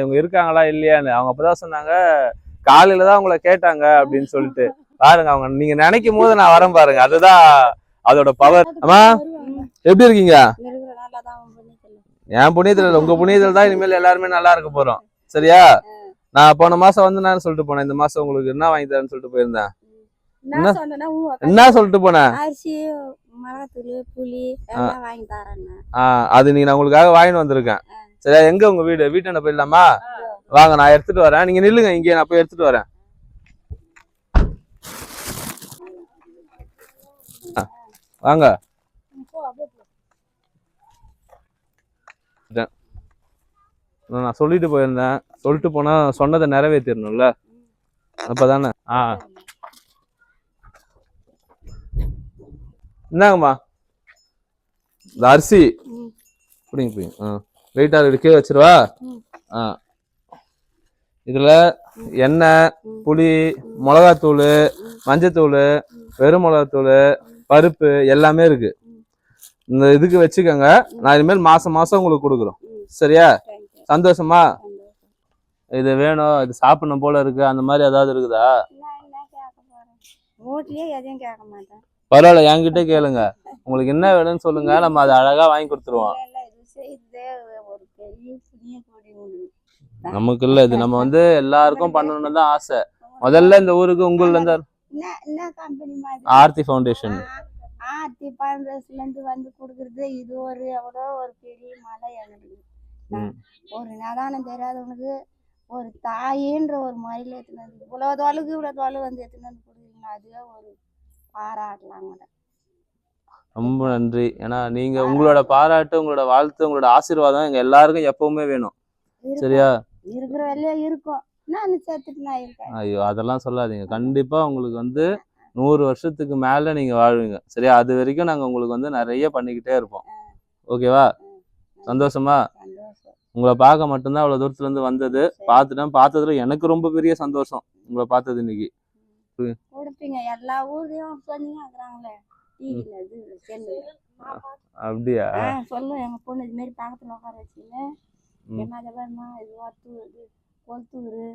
இவங்க இருக்காங்களா இல்லையான்னு அவங்க அப்பதான் சொன்னாங்க, காலையில தான் உங்களை கேட்டாங்க அப்படின்னு சொல்லிட்டு. பாருங்க அவங்க நீங்க நினைக்கும் போது நான் வரேன் பாருங்க, அதுதான் அதோட பவர். அம்மா எப்படி இருக்கீங்க? என் புண்ணியத்துல உங்க புண்ணியத்துல தான் இனிமேல் எல்லாருமே நல்லா இருக்க போறோம். சரியா? நான் போன மாசம் வந்து நான் சொல்லிட்டு போனேன், இந்த மாசம் உங்களுக்கு என்ன வாங்கி தரேன்னு சொல்லிட்டு போயிருந்தேன். என்ன சொல்லிட்டு போனேன்? அது நீங்க நான் உங்களுக்காக வாங்கிட்டு வந்திருக்கேன். சரியா? எங்க உங்க வீடு? வீட்டாண்ட போயிடலாமா? வாங்க நான் எடுத்துட்டு வரேன், நீங்க நில்லுங்க இங்கே, நான் போய் எடுத்துட்டு வரேன். வாங்க. நான் சொல்லிட்டு போயிருந்தேன், சொல்லிட்டு போனா சொன்னதை நிறைவேற்றிடணும்ல, அப்பதானே. என்னங்கம்மா இந்த அரிசி புடிங்க போய் வெயிட்டா எடுக்க வச்சிருவா. இதுல எண்ணெய், புளி, மிளகாத்தூள், மஞ்சத்தூள், வெறும் மிளகாத்தூள், பருப்பு எல்லாமே இருக்கு. இந்த இதுக்கு வச்சுக்கோங்க, நான் இனிமேல் மாசம் மாசம் உங்களுக்கு கொடுக்குறோம். சரியா? சந்தோஷமா? இது வேணும், இது சாப்பிடணும் போல இருக்கு, அந்த மாதிரி ஏதாவது இருக்குதா? பரவாயில்ல, என்கிட்ட கேளுங்க, உங்களுக்கு என்ன வேணும்னு சொல்லுங்க, நம்ம அதை அழகா வாங்கி கொடுத்துருவோம். நமக்கு இல்ல, இது நம்ம வந்து எல்லாருக்கும் பண்ணணும்னு தான் ஆசை. முதல்ல இந்த ஊருக்கு உங்கள்ல இருந்து ஆர்த்தி ஃபவுண்டேஷன் வந்து கொடுக்குறது. இது ஒரு எவ்வளோ ஒரு பெரிய மலை. எனக்கு ஒரு நடானம் தெரியாதவனுக்கு ஒரு தாயின்ற ஒரு முறையில் எடுத்துன்னு வந்து இவ்வளோ தோளுக்கு வந்து எடுத்துன்னு வந்து கொடுக்குறீங்களா, அதுவே ஒரு பாராட்டலாம். ரொம்ப நன்றி. ஏன்னா நீங்க உங்களோட பாராட்டு, உங்களோட வாழ்த்து, உங்களோட ஆசீர்வாதம் எங்க எல்லாருக்கும் எப்பவுமே வேணும். சரியா? இருக்கிற வேலையா இருக்கும், நான் சேர்த்துட்டு நான் இருக்கேன். ஐயோ அதெல்லாம் சொல்லாதீங்க, கண்டிப்பா உங்களுக்கு வந்து 100 வருஷத்துக்கு மேல நீங்க வாழ்வீங்க. சரியா? அது வரைக்கும் நாங்க உங்களுக்கு வந்து நிறைய பண்ணிக்கிட்டே இருப்போம். ஓகேவா? சந்தோஷமா? உங்களை பார்க்க மட்டும்தான் அவ்வளவு தூரத்துல இருந்து வந்தது. பார்த்ததுல எனக்கு ரொம்ப பெரிய சந்தோஷம் உங்களை பார்த்தது இன்னைக்கு. கொடுப்பீங்க எல்லா ஊர்லயும் சொன்னீங்க. அப்படியா? சொல்லுங்க, எங்க பொண்ணு இது மாதிரி பக்கத்துல உட்கார வச்சுன்னு இது கொளுத்தூரு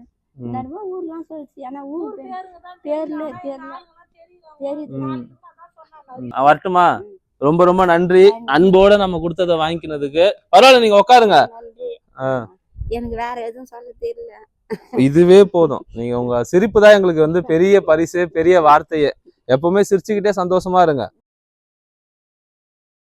ஊர்லாம் சொல்லிச்சு. ஆனா ஊர் பேர்ல வரட்டுமா? ரொம்ப ரொம்ப நன்றி, அன்போட நம்ம கொடுத்ததை வாங்கிக்கினதுக்கு. பரவாயில்ல, நீங்க உட்காருங்க. எனக்கு வேற எதுவும் சொல்ல தெரியல, இதுவே போதும். நீங்க உங்க சிரிப்பு தான் எங்களுக்கு வந்து பெரிய பரிசு, பெரிய வார்த்தையே. எப்பவுமே சிரிச்சுக்கிட்டே சந்தோஷமா இருங்க.